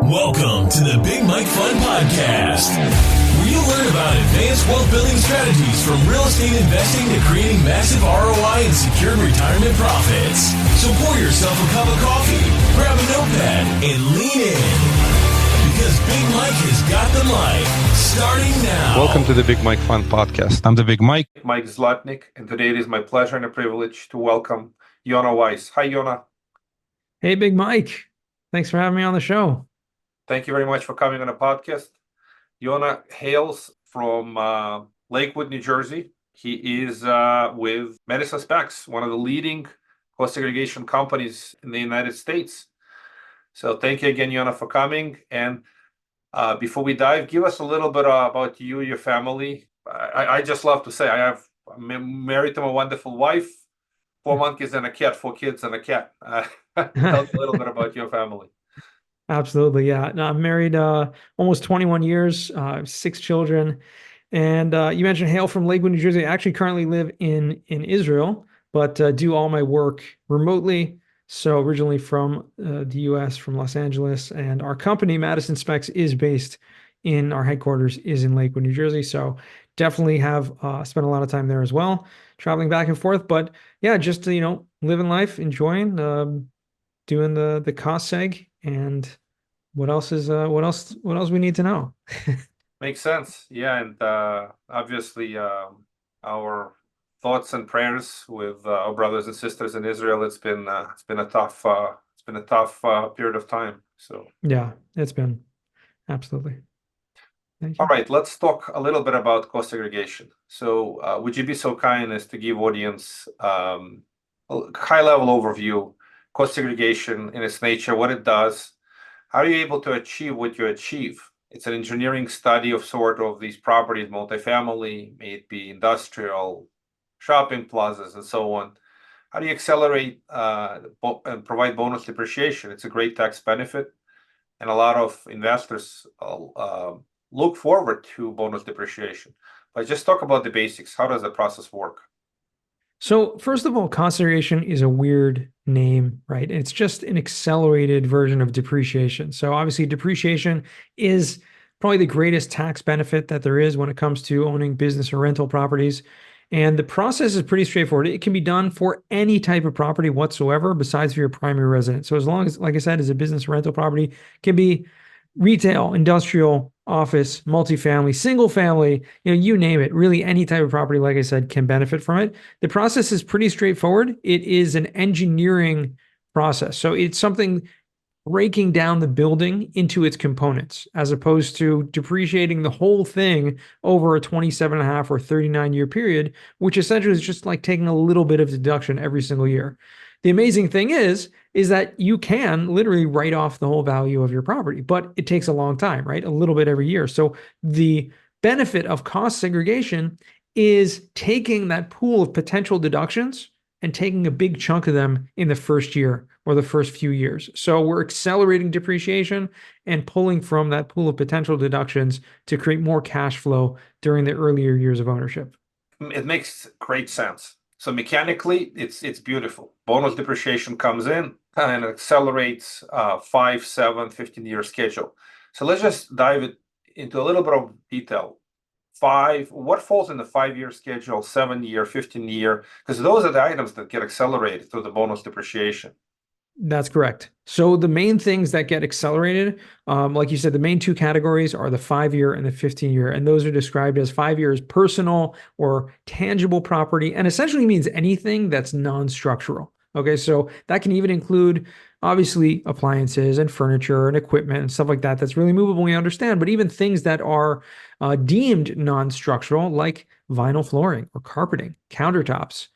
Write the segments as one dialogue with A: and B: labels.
A: Welcome to the Big Mike Fun Podcast, where you'll learn about advanced wealth building strategies from real estate investing to creating massive ROI and secured retirement profits. So pour yourself a cup of coffee, grab a notepad, and lean in, because Big Mike has got the mic. Starting now.
B: Welcome to the Big Mike Fun Podcast. I'm the Big Mike.
C: Mike Zlotnik, and today it is my pleasure and a privilege to welcome Yonah Weiss. Hi, Yonah.
D: Hey, Big Mike. Thanks for having me on the show.
C: Thank you very much for coming on the podcast. Yonah hails from Lakewood, New Jersey. He is with Madison Specs, one of the leading cost segregation companies in the United States. So thank you again, Yonah, for coming. And before we dive, give us a little bit about you, your family. I just love to say I'm married to a wonderful wife, 4 monkeys and a cat, 4 kids and a cat. Tell us a little bit about your family.
D: Absolutely, yeah. No, I'm married almost 21 years, 6 children. And you mentioned hail from Lakewood, New Jersey. I actually currently live in Israel, but do all my work remotely. So originally from the US, from Los Angeles, and our company, Madison Specs, is based in, our headquarters is in Lakewood, New Jersey. So definitely have spent a lot of time there as well, traveling back and forth. But yeah, just, living life, enjoying, doing the cost seg. And what else we need to know?
C: Makes sense. Yeah. And obviously our thoughts and prayers with our brothers and sisters in Israel. It's been a tough period of time. So
D: yeah, it's been absolutely. Thank you.
C: All right, let's talk a little bit about cost segregation. So would you be so kind as to give audience a high-level overview, cost segregation in its nature, what it does, how are you able to achieve what you achieve? It's an engineering study of sort of these properties, multifamily, may it be industrial, shopping plazas, and so on. How do you accelerate and provide bonus depreciation? It's a great tax benefit, and a lot of investors look forward to bonus depreciation. But just talk about the basics. How does the process work?
D: So first of all, cost segregation is a weird name, right? It's just an accelerated version of depreciation. So obviously depreciation is probably the greatest tax benefit that there is when it comes to owning business or rental properties. And the process is pretty straightforward. It can be done for any type of property whatsoever besides for your primary residence. So as long as, like I said, is a business or rental property, it can be retail, industrial, office, multifamily, single family, you name it. Really, any type of property, like I said, can benefit from it. The process is pretty straightforward. It is an engineering process. So it's something breaking down the building into its components, as opposed to depreciating the whole thing over a 27.5 or 39-year period, which essentially is just like taking a little bit of deduction every single year. The amazing thing is that you can literally write off the whole value of your property, but it takes a long time, right? A little bit every year. So the benefit of cost segregation is taking that pool of potential deductions and taking a big chunk of them in the first year or the first few years. So we're accelerating depreciation and pulling from that pool of potential deductions to create more cash flow during the earlier years of ownership.
C: It makes great sense. So mechanically, it's beautiful. Bonus depreciation comes in and accelerates 5, 7, 15-year schedule. So let's just dive into a little bit of detail. What falls in the 5-year schedule, 7-year, 15-year? Because those are the items that get accelerated through the bonus depreciation.
D: That's correct. So the main things that get accelerated, like you said, the main 2 categories are the 5-year and the 15-year. And those are described as 5 years personal or tangible property, and essentially means anything that's non-structural. Okay, so that can even include, obviously, appliances and furniture and equipment and stuff like that. That's really movable, we understand, but even things that are deemed non-structural, like vinyl flooring or carpeting, countertops,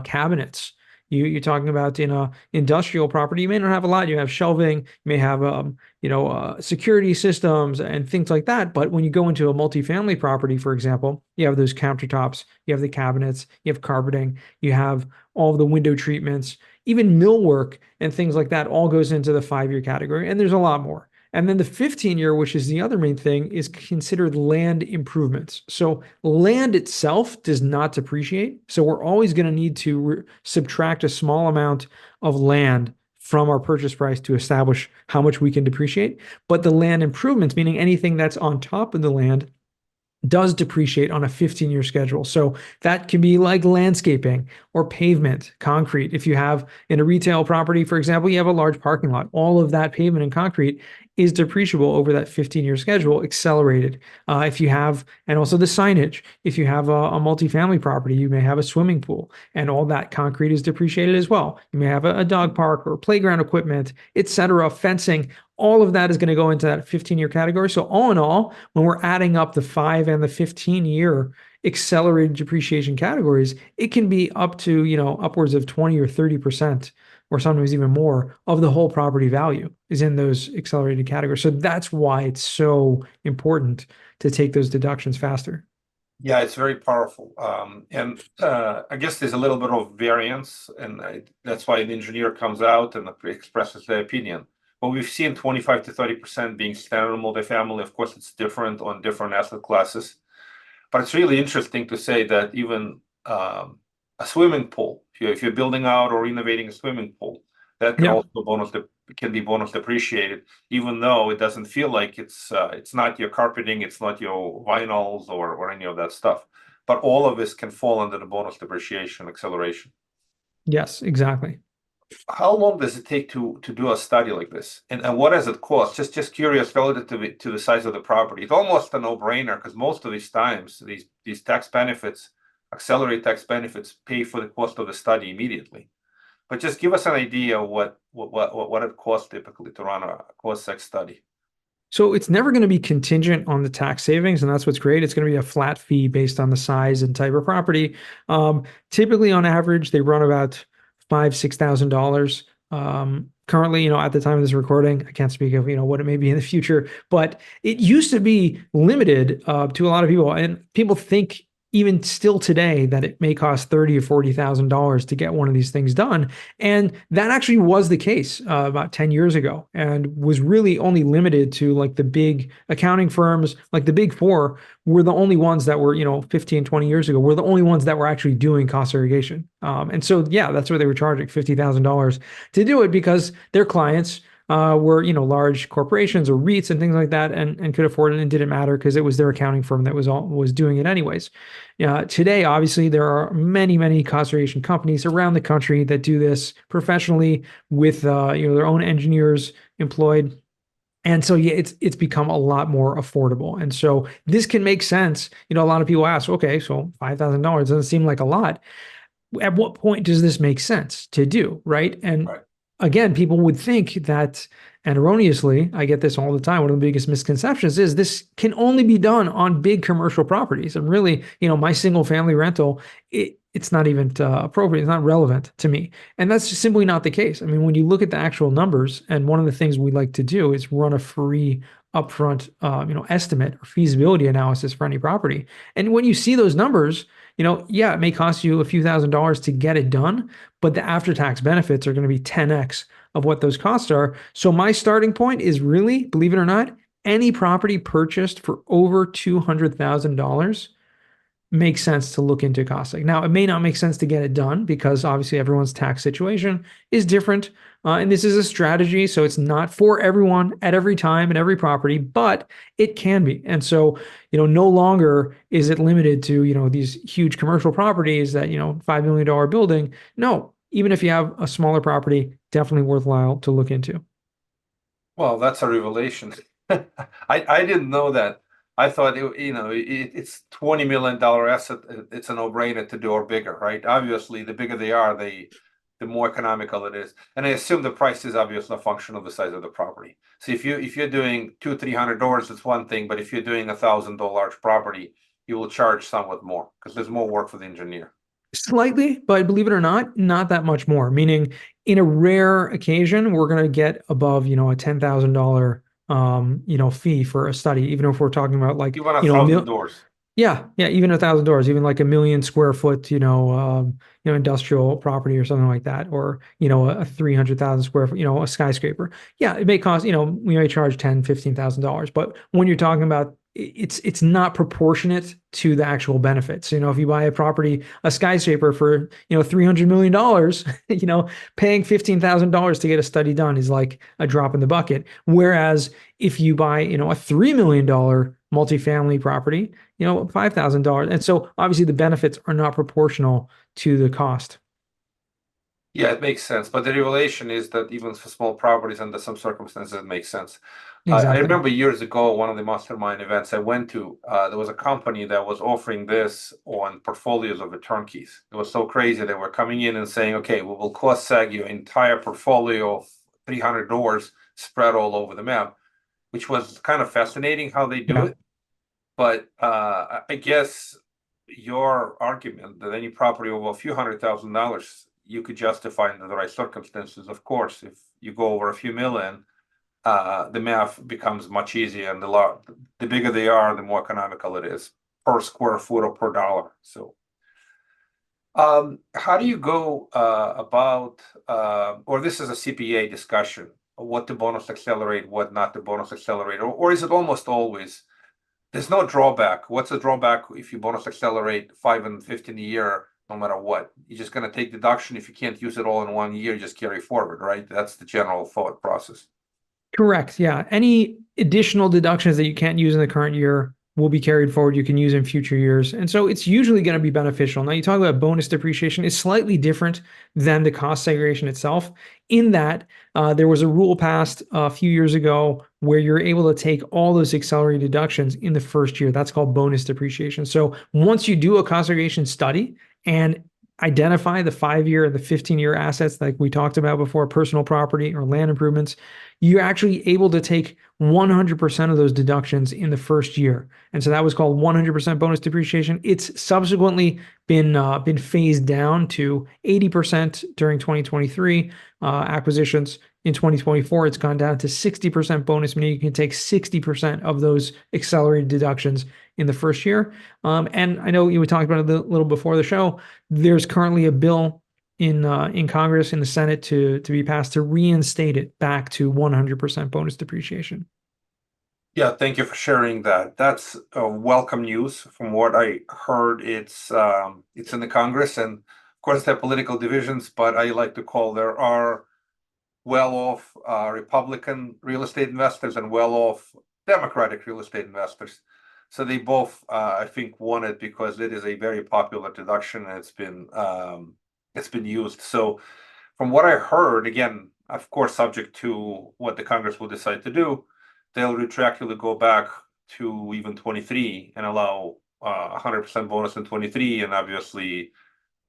D: cabinets. You're talking about in a industrial property, you may not have a lot. You have shelving, you may have security systems and things like that. But when you go into a multifamily property, for example, you have those countertops, you have the cabinets, you have carpeting, you have all of the window treatments, even millwork and things like that all goes into the 5-year category. And there's a lot more. And then the 15-year, which is the other main thing, is considered land improvements. So land itself does not depreciate. So we're always going to need to subtract a small amount of land from our purchase price to establish how much we can depreciate. But the land improvements, meaning anything that's on top of the land, does depreciate on a 15-year schedule. So that can be like landscaping or pavement, concrete. If you have in a retail property, for example, you have a large parking lot, all of that pavement and concrete is depreciable over that 15-year schedule, accelerated. If you have, and also the signage, if you have a multifamily property, you may have a swimming pool, and all that concrete is depreciated as well. You may have a dog park or playground equipment, etc., fencing. All of that is going to go into that 15-year category. So all in all, when we're adding up the 5 and the 15-year accelerated depreciation categories, it can be up to, upwards of 20 or 30%, or sometimes even more of the whole property value is in those accelerated categories. So that's why it's so important to take those deductions faster.
C: Yeah, it's very powerful. And I guess there's a little bit of variance, and that's why an engineer comes out and expresses their opinion. But we've seen 25 to 30% being standard on multifamily. Of course, it's different on different asset classes. But it's really interesting to say that even a swimming pool, if you're building out or renovating a swimming pool, that can also be bonus depreciated, even though it doesn't feel like it's not your carpeting, it's not your vinyls or any of that stuff. But all of this can fall under the bonus depreciation acceleration.
D: Yes, exactly.
C: How long does it take to do a study like this, and what does it cost? Just curious relative to the size of the property. It's almost a no-brainer, because most of these times these tax benefits, accelerate tax benefits, pay for the cost of the study immediately. But just give us an idea of what it costs typically to run a cost seg study.
D: So it's never going to be contingent on the tax savings, and that's what's great. It's going to be a flat fee based on the size and type of property. Typically, on average, they run about $5,000-$6,000. Currently, at the time of this recording, I can't speak of, what it may be in the future, but it used to be limited to a lot of people, and people think even still today that it may cost $30,000 or $40,000 to get one of these things done. And that actually was the case about 10 years ago, and was really only limited to like the big accounting firms, like the big four were the only ones that were, 15, 20 years ago, were the only ones that were actually doing cost segregation. And so, yeah, that's what they were charging, $50,000 to do it, because their clients were, large corporations or REITs and things like that, and could afford it, and didn't matter because it was their accounting firm that was doing it anyways. Today, obviously, there are many, many cost segregation companies around the country that do this professionally with, their own engineers employed. And so, yeah, it's become a lot more affordable. And so this can make sense. A lot of people ask, okay, so $5,000 doesn't seem like a lot. At what point does this make sense to do, right? And again, people would think that, and erroneously, I get this all the time, one of the biggest misconceptions is this can only be done on big commercial properties. And really, my single family rental, it's not even appropriate. It's not relevant to me. And that's just simply not the case. I mean, when you look at the actual numbers, and one of the things we like to do is run a free upfront, estimate or feasibility analysis for any property. And when you see those numbers, yeah, it may cost you a few $1,000s to get it done, but the after-tax benefits are going to be 10x of what those costs are. So my starting point is really, believe it or not, any property purchased for over $200,000 makes sense to look into cost seg. Now, it may not make sense to get it done because obviously everyone's tax situation is different. And this is a strategy, so it's not for everyone at every time and every property, but it can be. And so, no longer is it limited to, these huge commercial properties that, $5 million building. No, even if you have a smaller property, definitely worthwhile to look into.
C: Well, that's a revelation. I didn't know that. I thought it's $20 million asset. It's a no-brainer to do or bigger, right? Obviously, the bigger they are, the more economical it is. And I assume the price is obviously a function of the size of the property. So if you're doing $200-$300, it's one thing, but if you're doing $1,000 property, you will charge somewhat more because there's more work for the engineer.
D: Slightly, but believe it or not that much more. Meaning, in a rare occasion, we're going to get above, a $10,000 fee for a study, even if we're talking about like,
C: even $1,000.
D: Yeah, even $1,000, even like 1,000,000 square foot, industrial property or something like that, or a 300,000 square foot, a skyscraper. Yeah, it may cost, we may charge $10,000, $15,000, but when you're talking about it's not proportionate to the actual benefits. If you buy a property, a skyscraper for $300 million, paying $15,000 to get a study done is like a drop in the bucket. Whereas if you buy a $3 million multifamily property, $5,000, and so obviously the benefits are not proportional to the cost.
C: Yeah, it makes sense. But the revelation is that even for small properties, under some circumstances, it makes sense. I
D: Exactly.
C: remember years ago, one of the mastermind events I went to, there was a company that was offering this on portfolios of the turnkeys. It was so crazy. They were coming in and saying, okay, we will cost seg your entire portfolio of 300 doors spread all over the map, which was kind of fascinating how they do
D: Yeah.
C: it. But I guess your argument that any property over a few $100,000 you could justify under the right circumstances. Of course, if you go over a few million, the math becomes much easier, and the bigger they are, the more economical it is per square foot or per dollar. So, how do you go about, or this is a CPA discussion, what to bonus accelerate, what not to bonus accelerate, or is it almost always there's no drawback? What's the drawback if you bonus accelerate 5 and 15 a year, no matter what? You're just going to take deduction. If you can't use it all in 1 year, just carry forward, right? That's the general thought process.
D: Correct. Yeah. Any additional deductions that you can't use in the current year will be carried forward. You can use in future years. And so it's usually going to be beneficial. Now, you talk about bonus depreciation. It's slightly different than the cost segregation itself, in that there was a rule passed a few years ago where you're able to take all those accelerated deductions in the first year. That's called bonus depreciation. So once you do a cost segregation study and identify the 5-year and the 15-year assets like we talked about before, personal property or land improvements, you're actually able to take 100% of those deductions in the first year. And so that was called 100% bonus depreciation. It's subsequently been phased down to 80% during 2023 acquisitions. In 2024, it's gone down to 60% bonus, meaning you can take 60% of those accelerated deductions in the first year. And I know we talked about it a little before the show. There's currently a bill in Congress, in the Senate, to be passed to reinstate it back to 100% bonus depreciation.
C: Yeah, thank you for sharing that. That's welcome news. From what I heard, it's in the Congress, and of course there are political divisions, but I like to call there are well-off Republican real estate investors and well-off Democratic real estate investors. So they both, I think, won it because it is a very popular deduction and it's been used. So from what I heard, again, of course, subject to what the Congress will decide to do, they'll retroactively go back to even 23 and allow 100% bonus in 23 and obviously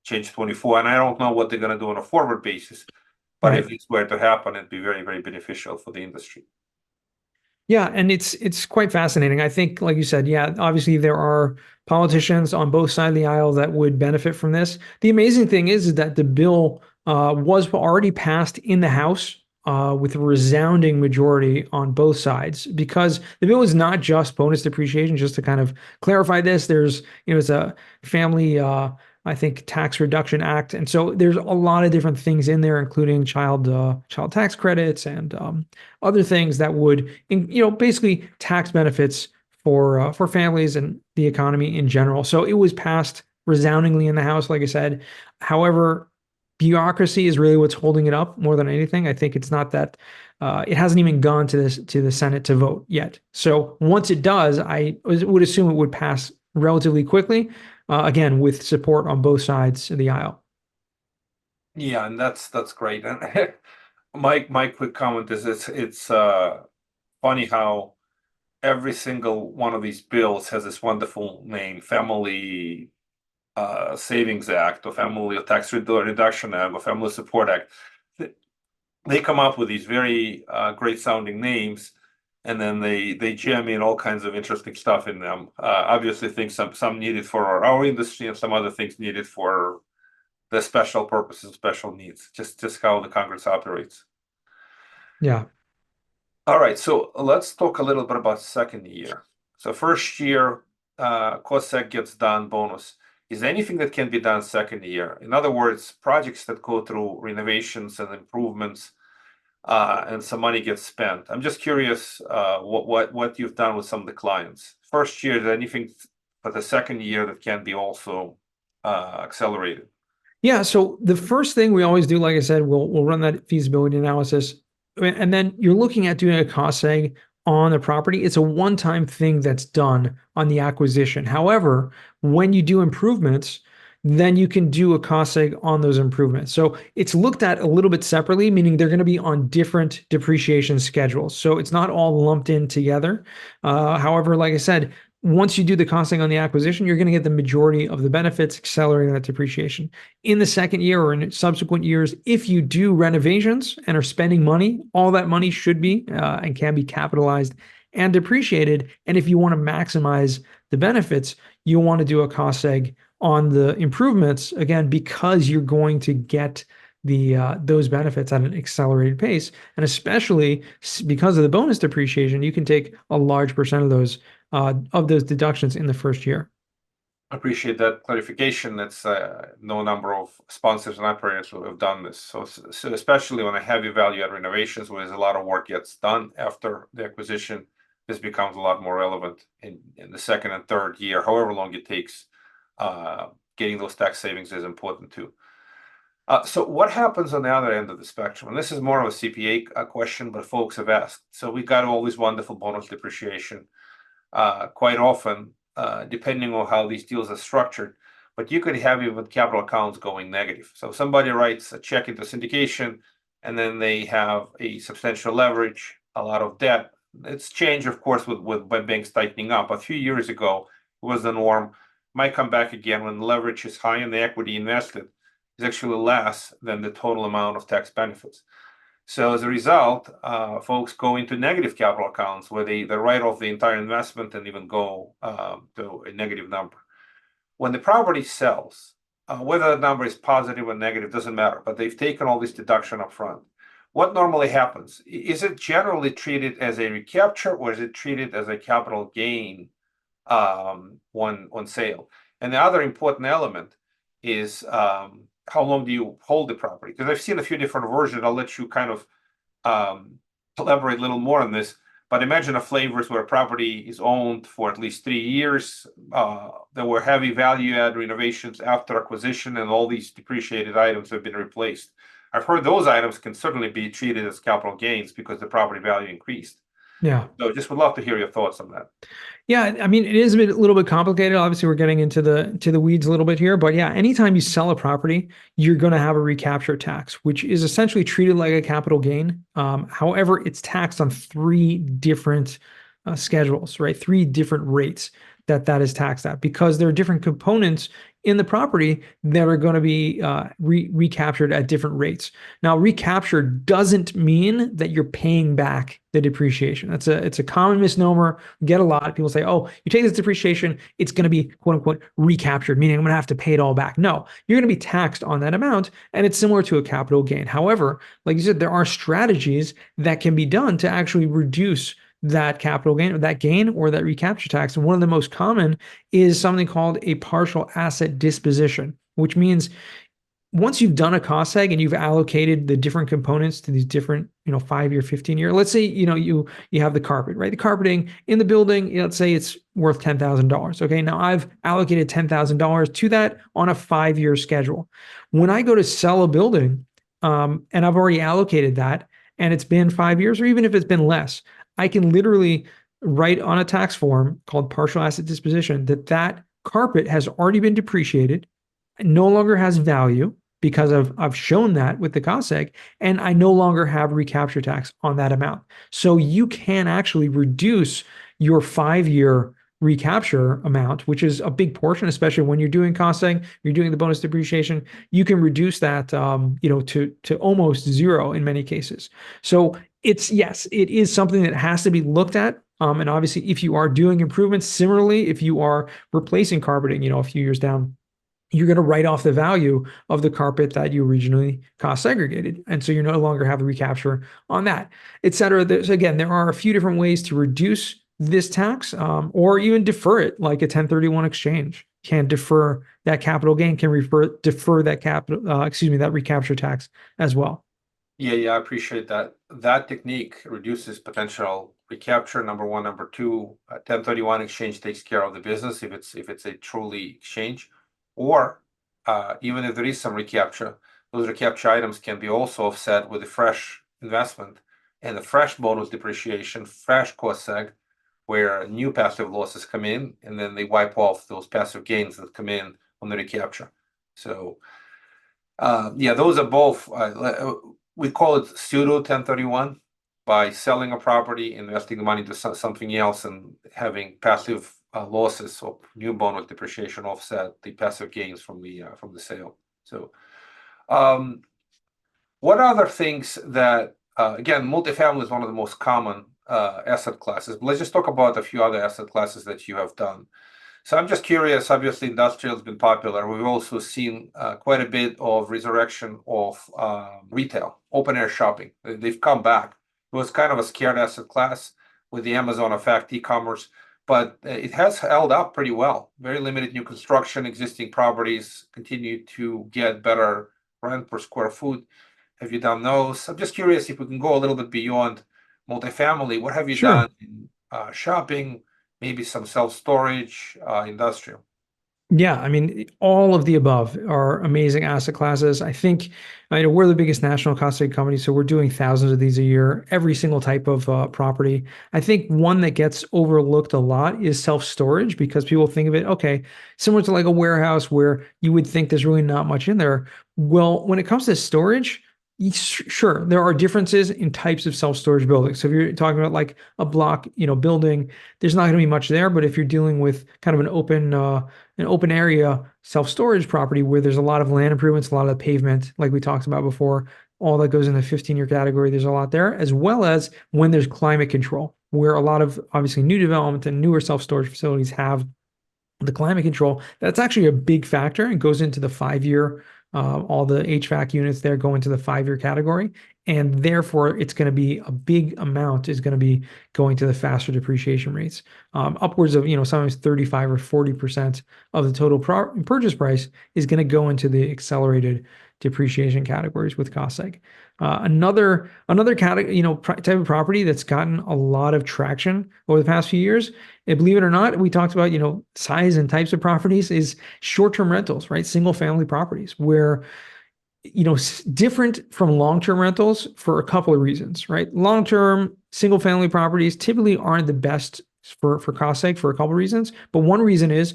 C: change 24. And I don't know what they're going to do on a forward basis. But
D: Right.
C: if it's were to happen, it'd be very, very beneficial for the industry.
D: Yeah, and it's quite fascinating. I think, like you said, yeah, obviously there are politicians on both sides of the aisle that would benefit from this. The amazing thing is that the bill was already passed in the House with a resounding majority on both sides, because the bill is not just bonus depreciation. Just to kind of clarify this, there's it's a family I think Tax Reduction Act, and so there's a lot of different things in there, including child tax credits and other things that would basically tax benefits for families and the economy in general. So it was passed resoundingly in the House, like I said. However, bureaucracy is really what's holding it up more than anything. I think it's not that it hasn't even gone to the Senate to vote yet. So once it does, I would assume it would pass relatively quickly. Again, with support on both sides of the aisle.
C: Yeah, and that's great. And my quick comment is it's funny how every single one of these bills has this wonderful name: Family Savings Act, or Family Tax Reduction Act, or Family Support Act. They come up with these very great sounding names, and then they jam in all kinds of interesting stuff in them. Obviously, things some needed for our industry, and some other things needed for the special purposes, special needs. Just how the Congress operates.
D: Yeah.
C: All right, so let's talk a little bit about second year. So first year, cost seg gets done, bonus. Is there anything that can be done second year? In other words, projects that go through renovations and improvements, and some money gets spent. I'm just curious what you've done with some of the clients. first year, is there anything for the second year that can be also accelerated?
D: Yeah. So the first thing we always do, like I said, we'll run that feasibility analysis, and then you're looking at doing a cost seg on the property. It's a one-time thing that's done on the acquisition. However, when you do improvements, then you can do a cost seg on those improvements. So it's looked at a little bit separately, meaning they're going to be on different depreciation schedules. So it's not all lumped in together. However, like I said, once you do the costing on the acquisition, you're going to get the majority of the benefits, accelerating that depreciation. In the second year or in subsequent years, if you do renovations and are spending money, all that money should be and can be capitalized and depreciated. And if you want to maximize the benefits, you'll want to do a cost seg on the improvements, again, because you're going to get those benefits at an accelerated pace. And especially because of the bonus depreciation, you can take a large percent of those deductions in the first year.
C: I appreciate that clarification. That's no number of sponsors and operators who have done this. So especially on a heavy value add renovations, where there's a lot of work gets done after the acquisition, this becomes a lot more relevant in the second and third year, however long it takes. Getting those tax savings is important too. So what happens on the other end of the spectrum? And this is more of a CPA question, but folks have asked. So we got all this wonderful bonus depreciation. Quite often, depending on how these deals are structured, but you could have even capital accounts going negative. So somebody writes a check into syndication, and then they have a substantial leverage, a lot of debt. It's changed, of course, with banks tightening up. A few years ago, it was the norm. Might come back again when the leverage is high and the equity invested is actually less than the total amount of tax benefits. So as a result, folks go into negative capital accounts where they write off the entire investment and even go to a negative number. When the property sells, whether the number is positive or negative doesn't matter, but they've taken all this deduction up front. What normally happens? Is it generally treated as a recapture, or is it treated as a capital gain on sale? And the other important element is how long do you hold the property? Because I've seen a few different versions. I'll let you kind of elaborate a little more on this. But imagine a flavors where a property is owned for at least 3 years. There were heavy value add renovations after acquisition, and all these depreciated items have been replaced. I've heard those items can certainly be treated as capital gains because the property value increased.
D: Yeah.
C: So just would love to hear your thoughts on that.
D: Yeah, I mean, it is a little bit complicated. Obviously, we're getting into the weeds a little bit here, but yeah, anytime you sell a property, you're going to have a recapture tax, which is essentially treated like a capital gain. However, it's taxed on 3 different schedules, right? 3 different rates that is taxed at, because there are different components in the property that are going to be recaptured at different rates. Now, recapture doesn't mean that you're paying back the depreciation. It's a common misnomer. We get a lot. People say, "Oh, you take this depreciation, it's going to be quote unquote recaptured," meaning I'm going to have to pay it all back. No, you're going to be taxed on that amount, and it's similar to a capital gain. However, like you said, there are strategies that can be done to actually reduce that capital gain or that gain or that recapture tax. And one of the most common is something called a partial asset disposition, which means once you've done a cost seg and you've allocated the different components to these different, 5-year, 15-year, let's say, you have the carpet, right? The carpeting in the building, let's say it's worth $10,000. Okay. Now I've allocated $10,000 to that on a 5-year schedule. When I go to sell a building, and I've already allocated that, and it's been 5 years, or even if it's been less, I can literally write on a tax form called partial asset disposition that carpet has already been depreciated, no longer has value because I've shown that with the cost seg, and I no longer have recapture tax on that amount. So you can actually reduce your 5-year recapture amount, which is a big portion, especially when you're doing cost seg, you're doing the bonus depreciation. You can reduce that, to almost zero in many cases. So it is something that has to be looked at. And obviously, if you are doing improvements, similarly, if you are replacing carpeting, a few years down, you're going to write off the value of the carpet that you originally cost segregated. And so you no longer have the recapture on that, et cetera. There are a few different ways to reduce this tax, or even defer it, like a 1031 exchange can defer that capital gain, can defer that that recapture tax as well.
C: Yeah, I appreciate that. That technique reduces potential recapture, number one. Number two, 1031 exchange takes care of the business if it's a truly exchange, or even if there is some recapture, those recapture items can be also offset with a fresh investment and a fresh bonus depreciation, fresh cost seg, where new passive losses come in, and then they wipe off those passive gains that come in on the recapture. So, yeah, those are both, we call it pseudo 1031, by selling a property, investing the money into something else, and having passive losses or new bonus depreciation offset the passive gains from the sale. So, what other things that, again, multifamily is one of the most common asset classes, but let's just talk about a few other asset classes that you have done. So I'm just curious, obviously industrial has been popular. We've also seen quite a bit of resurrection of retail, open air shopping. They've come back. It was kind of a scared asset class with the Amazon effect, e-commerce, but it has held up pretty well. Very limited new construction, existing properties continue to get better rent per square foot. Have you done those? I'm just curious if we can go a little bit beyond multifamily. What have you
D: Sure.
C: done in shopping, maybe some self-storage, industrial?
D: Yeah, I mean, all of the above are amazing asset classes. I think, we're the biggest national cost seg company, so we're doing thousands of these a year, every single type of property. I think one that gets overlooked a lot is self-storage, because people think of it, okay, similar to like a warehouse where you would think there's really not much in there. Well, when it comes to storage, sure, there are differences in types of self-storage buildings. So if you're talking about like a block, building, there's not going to be much there. But if you're dealing with kind of an open area self-storage property where there's a lot of land improvements, a lot of pavement, like we talked about before, all that goes in the 15-year category, there's a lot there, as well as when there's climate control, where a lot of obviously new development and newer self-storage facilities have the climate control. That's actually a big factor and goes into the 5-year. All the HVAC units there go into the 5-year category, and therefore it's going to be a big amount is going to be going to the faster depreciation rates, upwards of sometimes 35 or 40% of the total purchase price is going to go into the accelerated depreciation categories with cost seg. Another category, type of property that's gotten a lot of traction over the past few years, and believe it or not, we talked about, size and types of properties, is short-term rentals, right? Single family properties where, different from long-term rentals for a couple of reasons, right? Long-term single family properties typically aren't the best for cost seg for a couple of reasons. But one reason is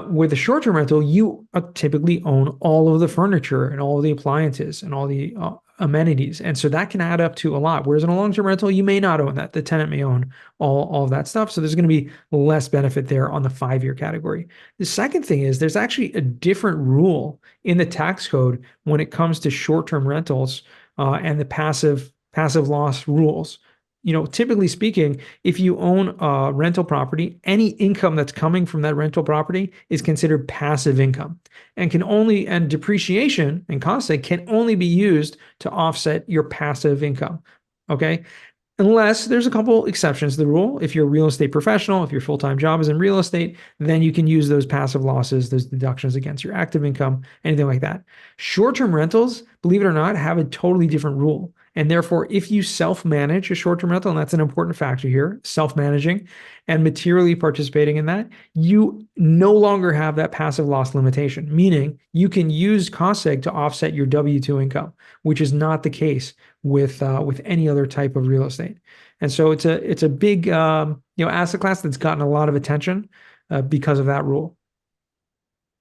D: with a short-term rental, you typically own all of the furniture and all of the appliances and all the amenities. And so that can add up to a lot. Whereas in a long-term rental, you may not own that. The tenant may own all of that stuff. So there's going to be less benefit there on the 5-year category. The second thing is there's actually a different rule in the tax code when it comes to short-term rentals and the passive loss rules. Typically speaking, if you own a rental property, any income that's coming from that rental property is considered passive income and depreciation and cost seg can only be used to offset your passive income. Okay. Unless there's a couple exceptions to the rule. If you're a real estate professional, if your full-time job is in real estate, then you can use those passive losses, those deductions against your active income, anything like that. Short-term rentals, believe it or not, have a totally different rule. And therefore, if you self-manage a short-term rental, and that's an important factor here, self-managing and materially participating in that, you no longer have that passive loss limitation, meaning you can use cost seg to offset your W-2 income, which is not the case with any other type of real estate. And so it's a big asset class that's gotten a lot of attention because of that rule.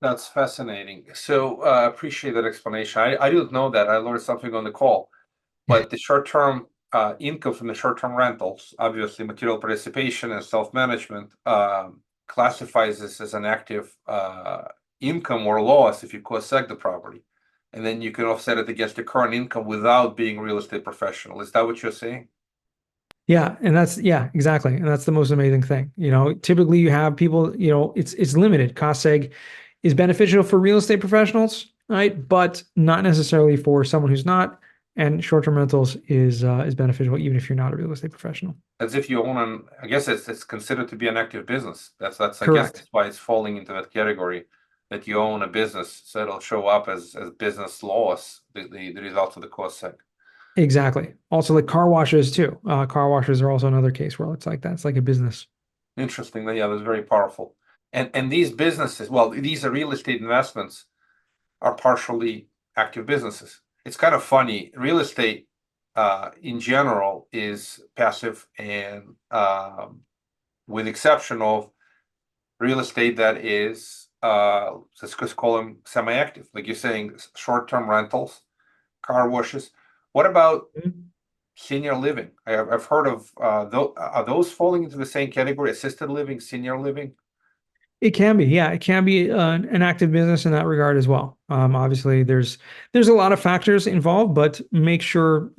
C: That's fascinating. So appreciate that explanation. I didn't know that. I learned something on the call. But the short-term income from the short-term rentals, obviously material participation and self-management, classifies this as an active income or loss if you cost seg the property. And then you can offset it against your current income without being a real estate professional. Is that what you're saying?
D: Yeah, exactly. And that's the most amazing thing. Typically you have people, it's limited. Cost seg is beneficial for real estate professionals, right? But not necessarily for someone who's not. And short-term rentals is beneficial even if you're not a real estate professional.
C: As if you own I guess it's considered to be an active business. That's I guess
D: Correct.
C: that's why it's falling into that category, that you own a business, so it'll show up as business loss, the results of the cost seg.
D: Exactly. Also, like car washes too. Car washes are also another case where it's like that. It's like a business.
C: Interesting. Yeah, that's very powerful. And these businesses, well, these are real estate investments, are partially active businesses. It's kind of funny. Real estate, in general, is passive, and with exception of real estate that is, let's just call them semi-active, like you're saying, short-term rentals, car washes. What about senior living? I've heard of are those falling into the same category, assisted living, senior living?
D: It can be, yeah, it can be an active business in that regard as well. Obviously, there's a lot of factors involved, but make sure,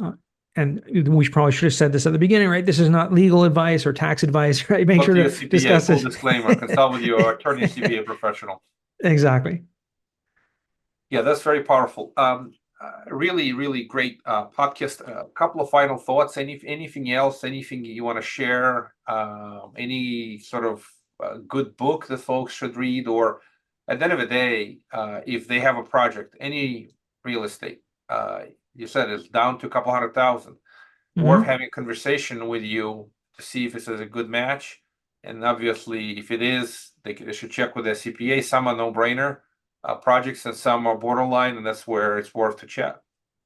D: and we probably should have said this at the beginning, right? This is not legal advice or tax advice, right? Make
C: Talk
D: sure
C: to your
D: to
C: CPA,
D: discuss
C: full
D: this.
C: disclaimer, consult with your attorney, CPA professional.
D: Exactly.
C: Yeah, that's very powerful. Really, really great podcast. A couple of final thoughts. Anything else? Anything you want to share? Any sort of good book that folks should read? Or at the end of the day, if they have a project, any real estate, you said it's down to a couple $100,000, worth
D: Mhm.
C: having a conversation with you to see if this is a good match. And obviously, if it is, they should check with their CPA. Some are no-brainer projects, and some are borderline, and that's where it's worth to chat.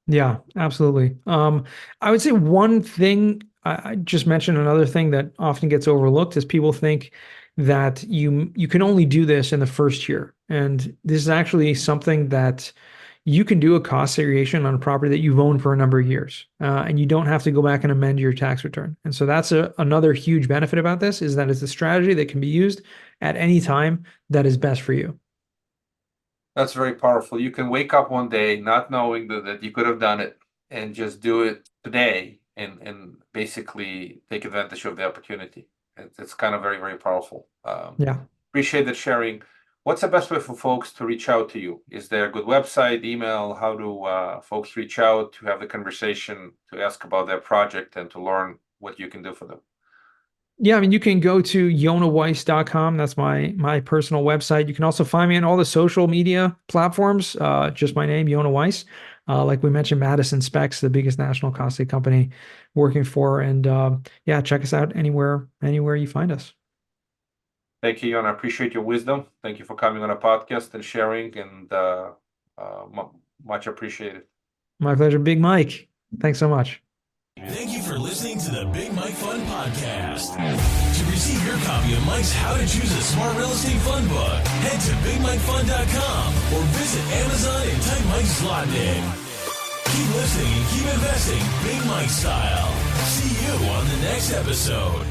D: Yeah, absolutely. I would say one thing, I just mentioned another thing that often gets overlooked is people think that you can only do this in the first year. And this is actually something that you can do a cost segregation on a property that you've owned for a number of years, and you don't have to go back and amend your tax return. And so that's another huge benefit about this is that it's a strategy that can be used at any time that is best for you.
C: That's very powerful. You can wake up one day not knowing that you could have done it, and just do it today, and basically take advantage of the opportunity. It's kind of very, very powerful.
D: Yeah.
C: Appreciate the sharing. What's the best way for folks to reach out to you? Is there a good website, email? How do folks reach out to have the conversation, to ask about their project, and to learn what you can do for them?
D: Yeah, I mean, you can go to yonahweiss.com. That's my personal website. You can also find me on all the social media platforms. Just my name, Yonah Weiss. Like we mentioned, Madison Specs, the biggest national cost seg company working for. And yeah, check us out anywhere you find us.
C: Thank you, Yonah. I appreciate your wisdom. Thank you for coming on a podcast and sharing, and much appreciated.
D: My pleasure, Big Mike. Thanks so much.
A: Thank you for listening to the Big Mike Fund Podcast. To receive your copy of Mike's How to Choose a Smart Real Estate Fund book, head to BigMikeFund.com or visit Amazon and type Mike's slot name. Keep listening and keep investing Big Mike style. See you on the next episode.